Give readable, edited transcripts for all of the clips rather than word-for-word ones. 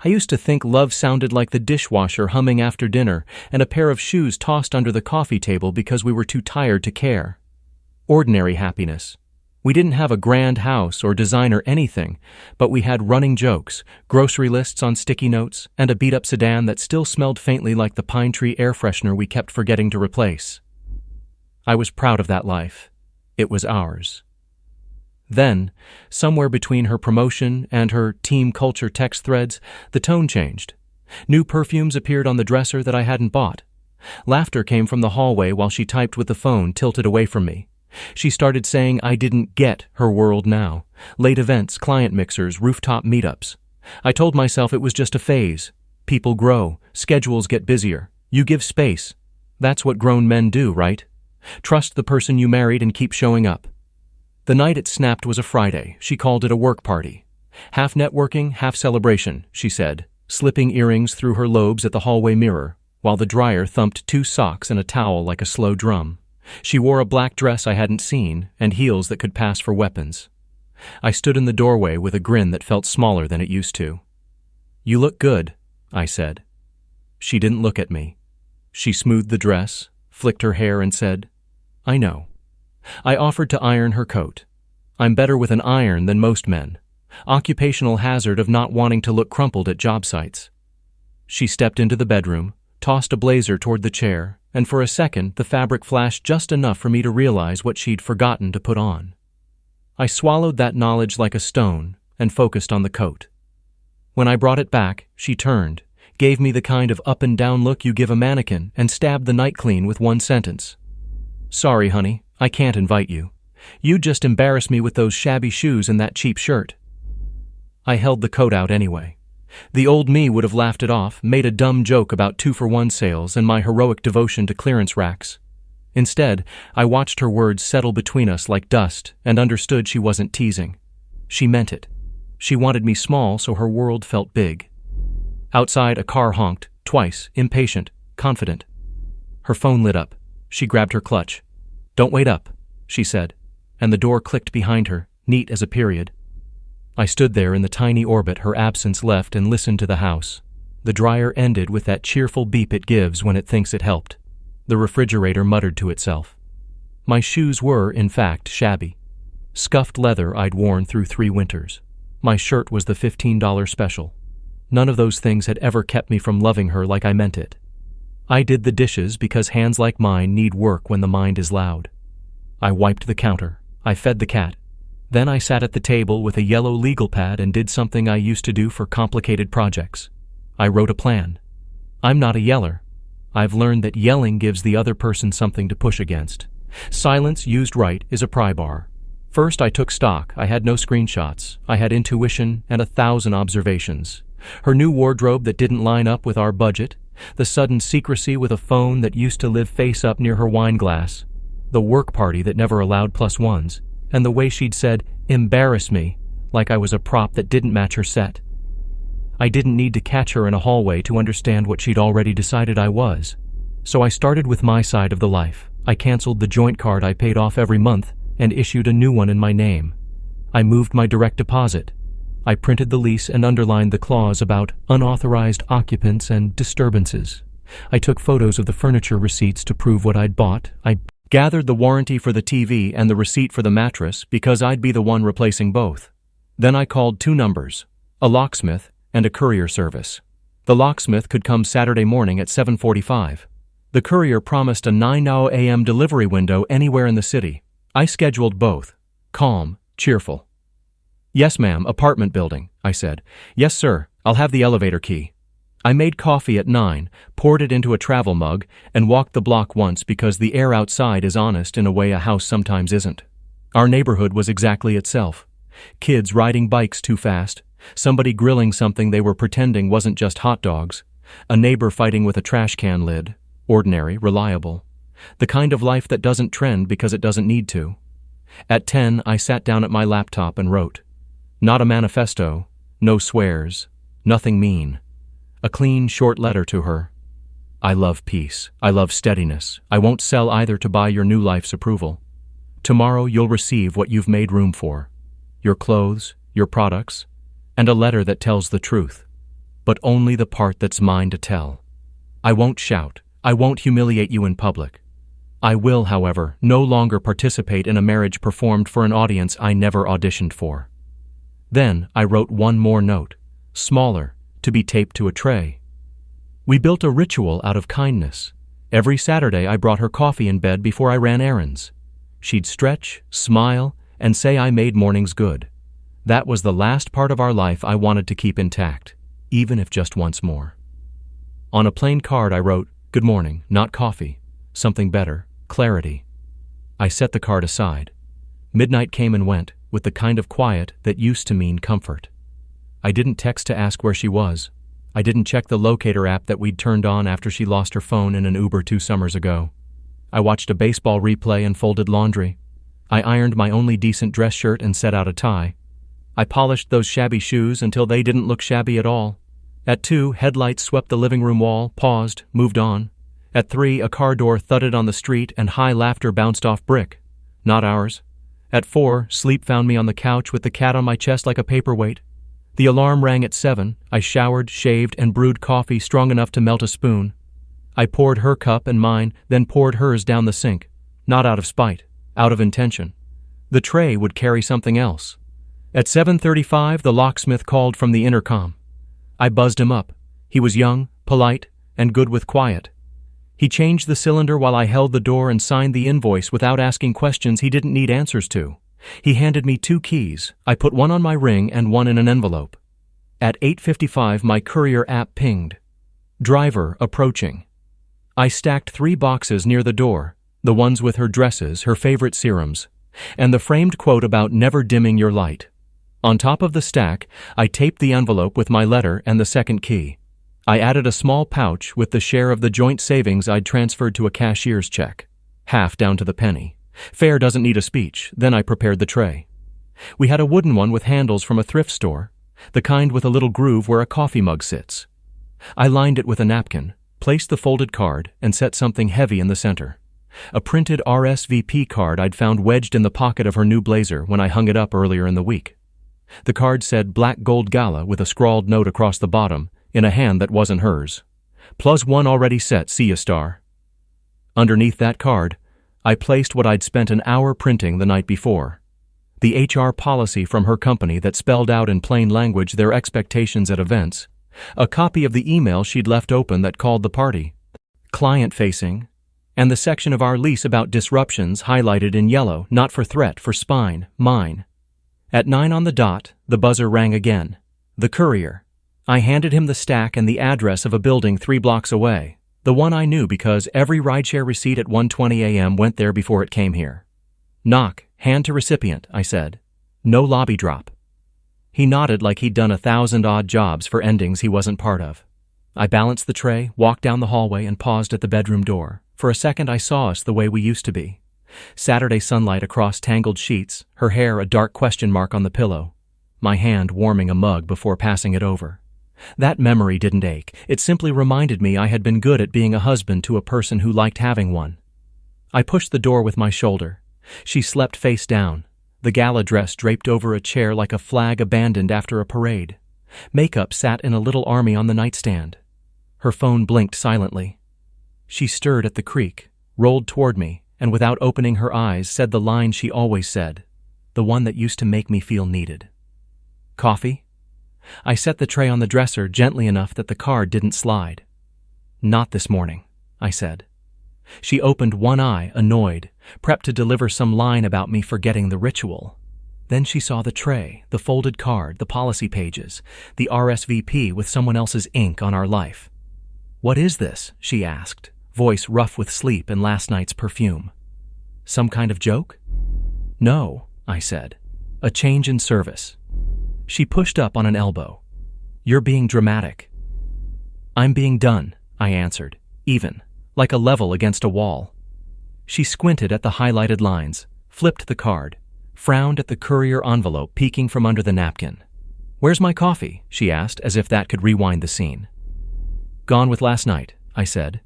I used to think love sounded like the dishwasher humming after dinner and a pair of shoes tossed under the coffee table because we were too tired to care. Ordinary happiness. We didn't have a grand house or designer anything, but we had running jokes, grocery lists on sticky notes, and a beat-up sedan that still smelled faintly like the pine tree air freshener we kept forgetting to replace. I was proud of that life. It was ours. Then, somewhere between her promotion and her team culture text threads, the tone changed. New perfumes appeared on the dresser that I hadn't bought. Laughter came from the hallway while she typed with the phone tilted away from me. She started saying I didn't get her world now. Late events, client mixers, rooftop meetups. I told myself it was just a phase. People grow, schedules get busier. You give space. That's what grown men do, right? Trust the person you married and keep showing up. The night it snapped was a Friday. She called it a work party. Half networking, half celebration, she said, slipping earrings through her lobes at the hallway mirror, while the dryer thumped 2 socks and a towel like a slow drum. She wore a black dress I hadn't seen and heels that could pass for weapons. I stood in the doorway with a grin that felt smaller than it used to. "You look good," I said. She didn't look at me. She smoothed the dress, flicked her hair, and said, "I know." I offered to iron her coat. I'm better with an iron than most men. Occupational hazard of not wanting to look crumpled at job sites. She stepped into the bedroom, tossed a blazer toward the chair, and for a second the fabric flashed just enough for me to realize what she'd forgotten to put on. I swallowed that knowledge like a stone and focused on the coat. When I brought it back, she turned, gave me the kind of up and down look you give a mannequin, and stabbed the night clean with one sentence. "Sorry, honey, I can't invite you. You just embarrassed me with those shabby shoes and that cheap shirt." I held the coat out anyway. The old me would have laughed it off, made a dumb joke about 2-for-1 sales and my heroic devotion to clearance racks. Instead, I watched her words settle between us like dust and understood she wasn't teasing. She meant it. She wanted me small so her world felt big. Outside, a car honked, twice, impatient, confident. Her phone lit up. She grabbed her clutch. "Don't wait up," she said, and the door clicked behind her, neat as a period. I stood there in the tiny orbit her absence left and listened to the house. The dryer ended with that cheerful beep it gives when it thinks it helped. The refrigerator muttered to itself. My shoes were, in fact, shabby. Scuffed leather I'd worn through 3 winters. My shirt was the $15 special. None of those things had ever kept me from loving her like I meant it. I did the dishes because hands like mine need work when the mind is loud. I wiped the counter. I fed the cat. Then I sat at the table with a yellow legal pad and did something I used to do for complicated projects. I wrote a plan. I'm not a yeller. I've learned that yelling gives the other person something to push against. Silence used right is a pry bar. First I took stock. I had no screenshots. I had intuition and 1,000 observations. Her new wardrobe that didn't line up with our budget, the sudden secrecy with a phone that used to live face up near her wine glass, the work party that never allowed +1s, and the way she'd said, "embarrass me," like I was a prop that didn't match her set. I didn't need to catch her in a hallway to understand what she'd already decided I was. So I started with my side of the life. I canceled the joint card I paid off every month and issued a new one in my name. I moved my direct deposit. I printed the lease and underlined the clause about unauthorized occupants and disturbances. I took photos of the furniture receipts to prove what I'd bought. I gathered the warranty for the TV and the receipt for the mattress because I'd be the one replacing both. Then I called 2 numbers, a locksmith and a courier service. The locksmith could come Saturday morning at 7:45. The courier promised a 9 a.m. delivery window anywhere in the city. I scheduled both. Calm, cheerful. "Yes, ma'am, apartment building," I said. "Yes, sir, I'll have the elevator key." I made coffee at 9, poured it into a travel mug, and walked the block once because the air outside is honest in a way a house sometimes isn't. Our neighborhood was exactly itself. Kids riding bikes too fast, somebody grilling something they were pretending wasn't just hot dogs, a neighbor fighting with a trash can lid, ordinary, reliable. The kind of life that doesn't trend because it doesn't need to. At 10, I sat down at my laptop and wrote. Not a manifesto, no swears, nothing mean. A clean, short letter to her. I love peace. I love steadiness. I won't sell either to buy your new life's approval. Tomorrow you'll receive what you've made room for. Your clothes, your products, and a letter that tells the truth. but only the part that's mine to tell. I won't shout. I won't humiliate you in public. I will, however, no longer participate in a marriage performed for an audience I never auditioned for. Then I wrote one more note, smaller, to be taped to a tray. We built a ritual out of kindness. Every Saturday I brought her coffee in bed before I ran errands. She'd stretch, smile, and say I made mornings good. That was the last part of our life I wanted to keep intact, even if just once more. On a plain card I wrote, "Good morning, not coffee. Something better, clarity." I set the card aside. Midnight came and went, with the kind of quiet that used to mean comfort. I didn't text to ask where she was. I didn't check the locator app that we'd turned on after she lost her phone in an Uber 2 summers ago. I watched a baseball replay and folded laundry. I ironed my only decent dress shirt and set out a tie. I polished those shabby shoes until they didn't look shabby at all. At 2, headlights swept the living room wall, paused, moved on. At 3, a car door thudded on the street and high laughter bounced off brick. Not ours. At 4, sleep found me on the couch with the cat on my chest like a paperweight. The alarm rang at 7. I showered, shaved, and brewed coffee strong enough to melt a spoon. I poured her cup and mine, then poured hers down the sink. Not out of spite, out of intention. The tray would carry something else. At 7:35, the locksmith called from the intercom. I buzzed him up. He was young, polite, and good with quiet. He changed the cylinder while I held the door and signed the invoice without asking questions he didn't need answers to. He handed me 2 keys. I put one on my ring and one in an envelope. At 8:55, my courier app pinged. Driver approaching. I stacked 3 boxes near the door, the ones with her dresses, her favorite serums, and the framed quote about never dimming your light. On top of the stack, I taped the envelope with my letter and the second key. I added a small pouch with the share of the joint savings I'd transferred to a cashier's check, half down to the penny. Fare doesn't need a speech. Then I prepared the tray. We had a wooden one with handles from a thrift store, the kind with a little groove where a coffee mug sits. I lined it with a napkin, placed the folded card, and set something heavy in the center. A printed RSVP card I'd found wedged in the pocket of her new blazer when I hung it up earlier in the week. The card said Black Gold Gala with a scrawled note across the bottom, in a hand that wasn't hers. +1 already set, see ya, star. Underneath that card, I placed what I'd spent an hour printing the night before. The HR policy from her company that spelled out in plain language their expectations at events. A copy of the email she'd left open that called the party. Client-facing. And the section of our lease about disruptions highlighted in yellow, not for threat, for spine, mine. At 9 on the dot, the buzzer rang again. The courier. I handed him the stack and the address of a building 3 blocks away. The one I knew because every rideshare receipt at 1:20 a.m. went there before it came here. Knock, hand to recipient, I said. No lobby drop. He nodded like he'd done 1,000 odd jobs for endings he wasn't part of. I balanced the tray, walked down the hallway, and paused at the bedroom door. For a second I saw us the way we used to be. Saturday sunlight across tangled sheets, her hair a dark question mark on the pillow. My hand warming a mug before passing it over. That memory didn't ache. It simply reminded me I had been good at being a husband to a person who liked having one. I pushed the door with my shoulder. She slept face down, the gala dress draped over a chair like a flag abandoned after a parade. Makeup sat in a little army on the nightstand. Her phone blinked silently. She stirred at the creak, rolled toward me, and without opening her eyes said the line she always said, the one that used to make me feel needed. Coffee? I set the tray on the dresser gently enough that the card didn't slide. Not this morning, I said. She opened one eye, annoyed, prepped to deliver some line about me forgetting the ritual. Then she saw the tray, the folded card, the policy pages, the RSVP with someone else's ink on our life. What is this? She asked, voice rough with sleep and last night's perfume. Some kind of joke? No, I said. A change in service. She pushed up on an elbow. You're being dramatic. I'm being done, I answered, even, like a level against a wall. She squinted at the highlighted lines, flipped the card, frowned at the courier envelope peeking from under the napkin. Where's my coffee? She asked, as if that could rewind the scene. Gone with last night, I said.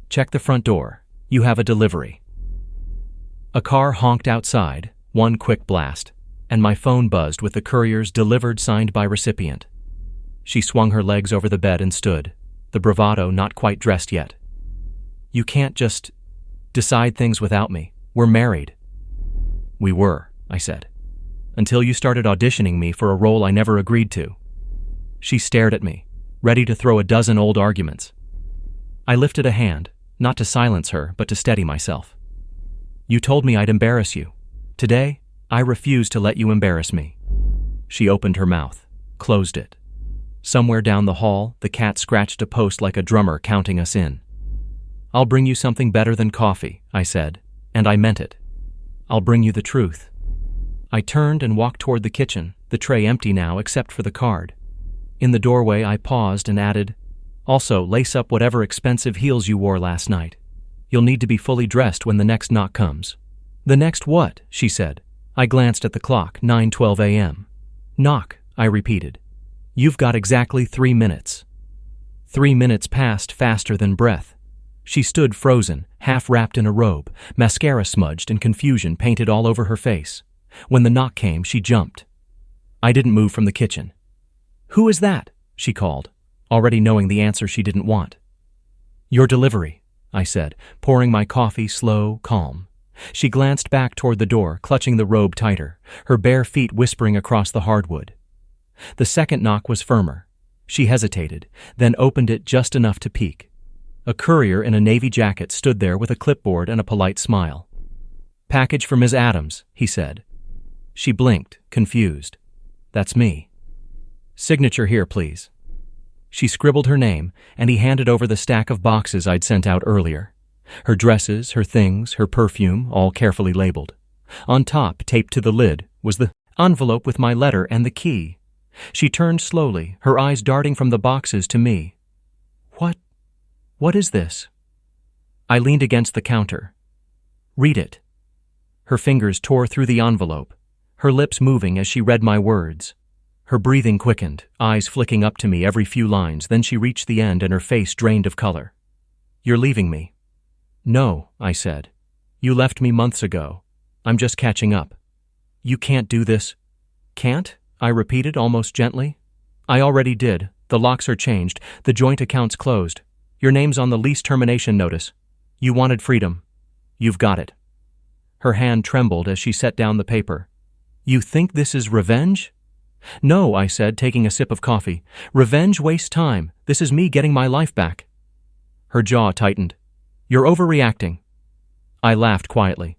Check the front door. You have a delivery. A car honked outside, one quick blast, and my phone buzzed with the courier's delivered signed by recipient. She swung her legs over the bed and stood, the bravado not quite dressed yet. You can't just decide things without me. We're married. We were, I said, until you started auditioning me for a role I never agreed to. She stared at me, ready to throw a dozen old arguments. I lifted a hand, not to silence her, but to steady myself. You told me I'd embarrass you. Today, I refuse to let you embarrass me. She opened her mouth, closed it. Somewhere down the hall, the cat scratched a post like a drummer counting us in. I'll bring you something better than coffee, I said, and I meant it. I'll bring you the truth. I turned and walked toward the kitchen, the tray empty now except for the card. In the doorway, I paused and added, also, lace up whatever expensive heels you wore last night. You'll need to be fully dressed when the next knock comes. The next what? She said. I glanced at the clock, 9:12 a.m. Knock, I repeated. You've got exactly 3 minutes. 3 minutes passed faster than breath. She stood frozen, half wrapped in a robe, mascara smudged and confusion painted all over her face. When the knock came, she jumped. I didn't move from the kitchen. Who is that? She called, already knowing the answer she didn't want. Your delivery, I said, pouring my coffee slow, calm. She glanced back toward the door, clutching the robe tighter, her bare feet whispering across the hardwood. The second knock was firmer. She hesitated, then opened it just enough to peek. A courier in a navy jacket stood there with a clipboard and a polite smile. Package for Ms. Adams, he said. She blinked, confused. That's me. Signature here, please. She scribbled her name, and he handed over the stack of boxes I'd sent out earlier. Her dresses, her things, her perfume, all carefully labeled. On top, taped to the lid, was the envelope with my letter and the key. She turned slowly, her eyes darting from the boxes to me. What is this? I leaned against the counter. Read it. Her fingers tore through the envelope, her lips moving as she read my words. Her breathing quickened, eyes flicking up to me every few lines, then she reached the end and her face drained of color. You're leaving me. No, I said. You left me months ago. I'm just catching up. You can't do this. Can't? I repeated almost gently. I already did. The locks are changed. The joint account's closed. Your name's on the lease termination notice. You wanted freedom. You've got it. Her hand trembled as she set down the paper. You think this is revenge? No, I said, taking a sip of coffee. Revenge wastes time. This is me getting my life back. Her jaw tightened. You're overreacting. I laughed quietly.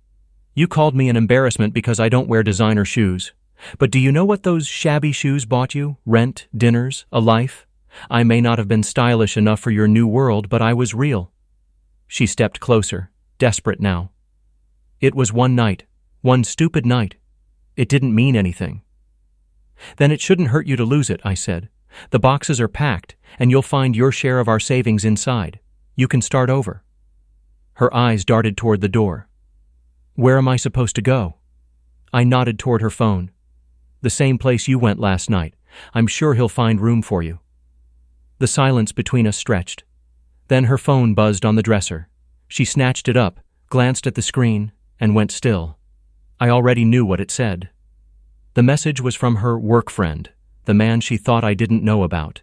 You called me an embarrassment because I don't wear designer shoes. But do you know what those shabby shoes bought you? Rent, dinners, a life? I may not have been stylish enough for your new world, but I was real. She stepped closer, desperate now. It was one night, one stupid night. It didn't mean anything. Then it shouldn't hurt you to lose it, I said. The boxes are packed, and you'll find your share of our savings inside. You can start over. Her eyes darted toward the door. Where am I supposed to go? I nodded toward her phone. The same place you went last night. I'm sure he'll find room for you. The silence between us stretched. Then her phone buzzed on the dresser. She snatched it up, glanced at the screen, and went still. I already knew what it said. The message was from her work friend, the man she thought I didn't know about.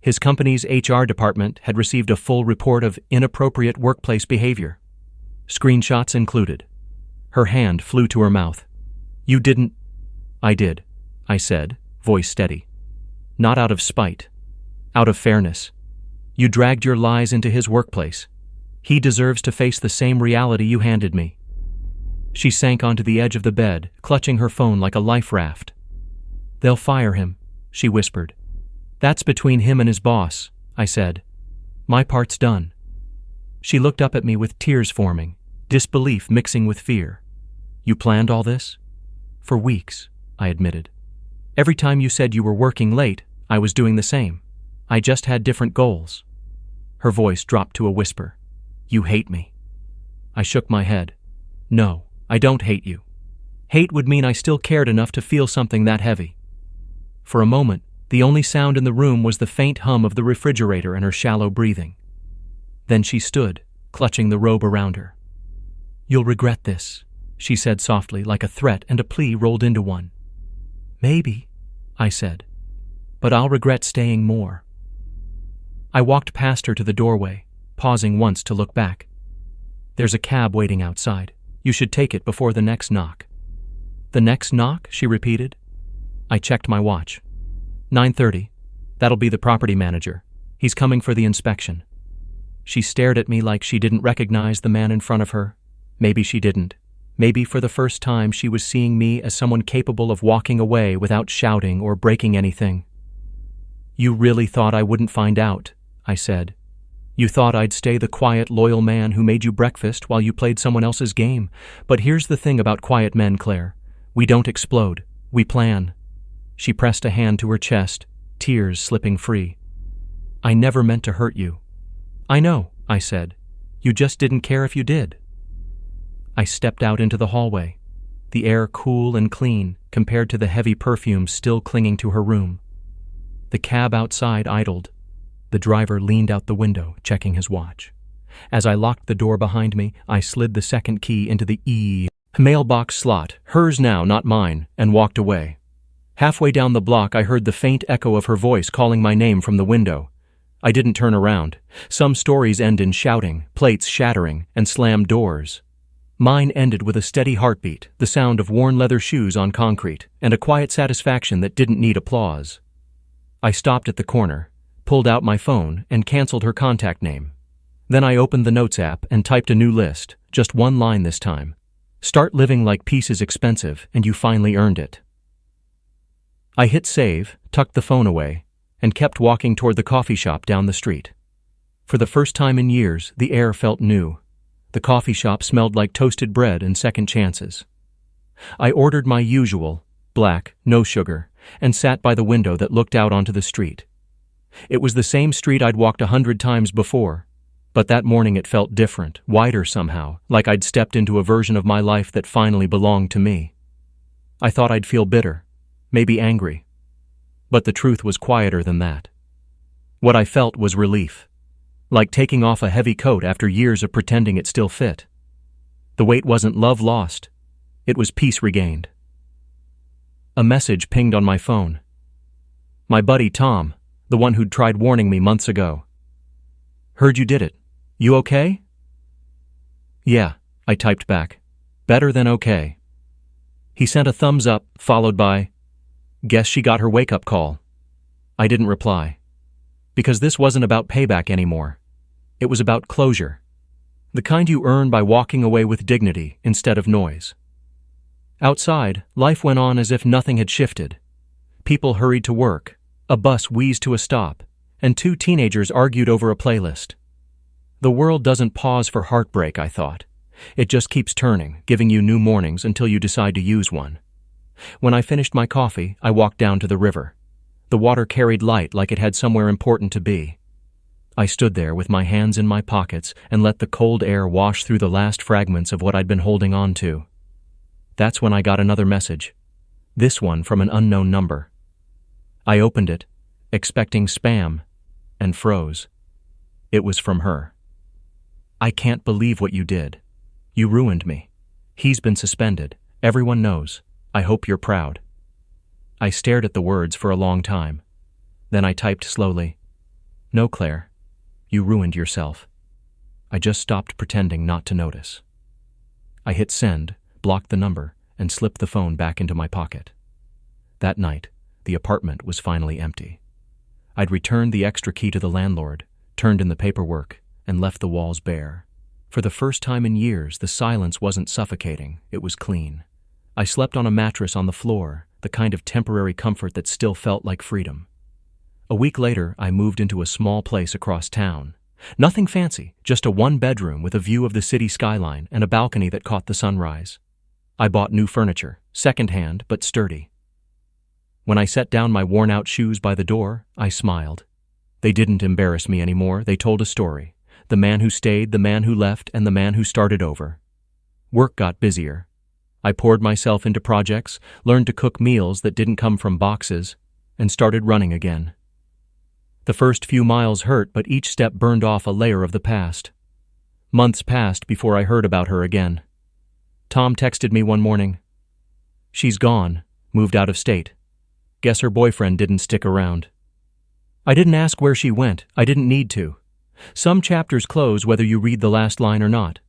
His company's HR department had received a full report of inappropriate workplace behavior. Screenshots included. Her hand flew to her mouth. You didn't... I did, I said, voice steady. Not out of spite. Out of fairness. You dragged your lies into his workplace. He deserves to face the same reality you handed me. She sank onto the edge of the bed, clutching her phone like a life raft. They'll fire him, she whispered. That's between him and his boss, I said. My part's done. She looked up at me with tears forming, disbelief mixing with fear. You planned all this? For weeks, I admitted. Every time you said you were working late, I was doing the same. I just had different goals. Her voice dropped to a whisper. You hate me. I shook my head. No, I don't hate you. Hate would mean I still cared enough to feel something that heavy. For a moment, the only sound in the room was the faint hum of the refrigerator and her shallow breathing. Then she stood, clutching the robe around her. You'll regret this, she said softly, like a threat and a plea rolled into one. Maybe, I said. but I'll regret staying more. I walked past her to the doorway, pausing once to look back. There's a cab waiting outside. You should take it before the next knock. The next knock? She repeated. I checked my watch. 9:30. That'll be the property manager. He's coming for the inspection. She stared at me like she didn't recognize the man in front of her. Maybe she didn't. Maybe for the first time she was seeing me as someone capable of walking away without shouting or breaking anything. You really thought I wouldn't find out, I said. You thought I'd stay the quiet, loyal man who made you breakfast while you played someone else's game. But here's the thing about quiet men, Claire. We don't explode. We plan. She pressed a hand to her chest, tears slipping free. I never meant to hurt you. I know, I said. You just didn't care if you did. I stepped out into the hallway, the air cool and clean compared to the heavy perfume still clinging to her room. The cab outside idled. The driver leaned out the window, checking his watch. As I locked the door behind me, I slid the second key into the mailbox slot, hers now, not mine, and walked away. Halfway down the block, I heard the faint echo of her voice calling my name from the window. I didn't turn around. Some stories end in shouting, plates shattering, and slammed doors. Mine ended with a steady heartbeat, the sound of worn leather shoes on concrete, and a quiet satisfaction that didn't need applause. I stopped at the corner, pulled out my phone, and canceled her contact name. Then I opened the Notes app and typed a new list, just one line this time. Start living like peace is expensive, and you finally earned it. I hit save, tucked the phone away, and kept walking toward the coffee shop down the street. For the first time in years, the air felt new. The coffee shop smelled like toasted bread and second chances. I ordered my usual, black, no sugar, and sat by the window that looked out onto the street. It was the same street I'd walked 100 times before, but that morning it felt different, wider somehow, like I'd stepped into a version of my life that finally belonged to me. I thought I'd feel bitter, maybe angry. But the truth was quieter than that. What I felt was relief, like taking off a heavy coat after years of pretending it still fit. The weight wasn't love lost, it was peace regained. A message pinged on my phone. My buddy Tom, the one who'd tried warning me months ago. Heard you did it. You okay? Yeah, I typed back. Better than okay. He sent a thumbs up, followed by, guess she got her wake-up call. I didn't reply. Because this wasn't about payback anymore. It was about closure. The kind you earn by walking away with dignity instead of noise. Outside, life went on as if nothing had shifted. People hurried to work, a bus wheezed to a stop, and two teenagers argued over a playlist. The world doesn't pause for heartbreak, I thought. It just keeps turning, giving you new mornings until you decide to use one. When I finished my coffee, I walked down to the river. The water carried light like it had somewhere important to be. I stood there with my hands in my pockets and let the cold air wash through the last fragments of what I'd been holding on to. That's when I got another message. This one from an unknown number. I opened it, expecting spam, and froze. It was from her. I can't believe what you did. You ruined me. He's been suspended. Everyone knows. I hope you're proud. I stared at the words for a long time. Then I typed slowly, no, Claire. You ruined yourself. I just stopped pretending not to notice. I hit send, blocked the number, and slipped the phone back into my pocket. That night, the apartment was finally empty. I'd returned the extra key to the landlord, turned in the paperwork, and left the walls bare. For the first time in years, the silence wasn't suffocating, it was clean. I slept on a mattress on the floor, the kind of temporary comfort that still felt like freedom. A week later, I moved into a small place across town. Nothing fancy, just a one-bedroom with a view of the city skyline and a balcony that caught the sunrise. I bought new furniture, second-hand but sturdy. When I set down my worn-out shoes by the door, I smiled. They didn't embarrass me anymore, they told a story. The man who stayed, the man who left, and the man who started over. Work got busier. I poured myself into projects, learned to cook meals that didn't come from boxes, and started running again. The first few miles hurt, but each step burned off a layer of the past. Months passed before I heard about her again. Tom texted me one morning. She's gone, moved out of state. Guess her boyfriend didn't stick around. I didn't ask where she went. I didn't need to. Some chapters close whether you read the last line or not.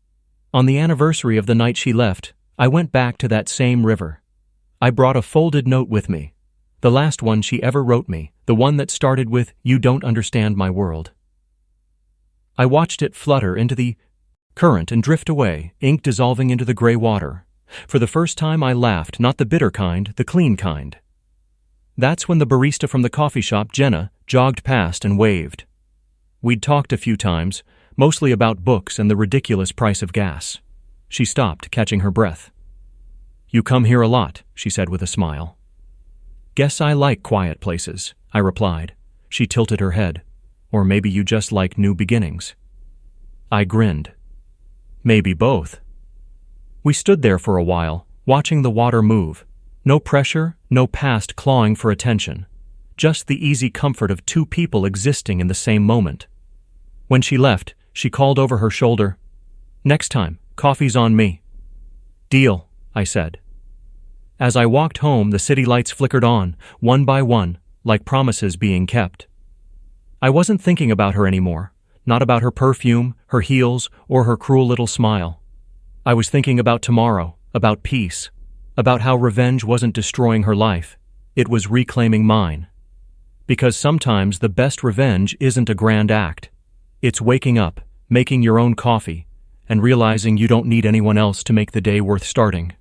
On the anniversary of the night she left, I went back to that same river. I brought a folded note with me. The last one she ever wrote me, the one that started with, "You don't understand my world." I watched it flutter into the current and drift away, ink dissolving into the gray water. For the first time I laughed, not the bitter kind, the clean kind. That's when the barista from the coffee shop, Jenna, jogged past and waved. We'd talked a few times, mostly about books and the ridiculous price of gas. She stopped, catching her breath. "You come here a lot," she said with a smile. "Guess I like quiet places," I replied. She tilted her head. "Or maybe you just like new beginnings." I grinned. "Maybe both." We stood there for a while, watching the water move. No pressure, no past clawing for attention. Just the easy comfort of two people existing in the same moment. When she left, she called over her shoulder, "Next time, coffee's on me." "Deal," I said. As I walked home, the city lights flickered on, one by one, like promises being kept. I wasn't thinking about her anymore, not about her perfume, her heels, or her cruel little smile. I was thinking about tomorrow, about peace, about how revenge wasn't destroying her life, it was reclaiming mine. Because sometimes the best revenge isn't a grand act. It's waking up, making your own coffee, and realizing you don't need anyone else to make the day worth starting.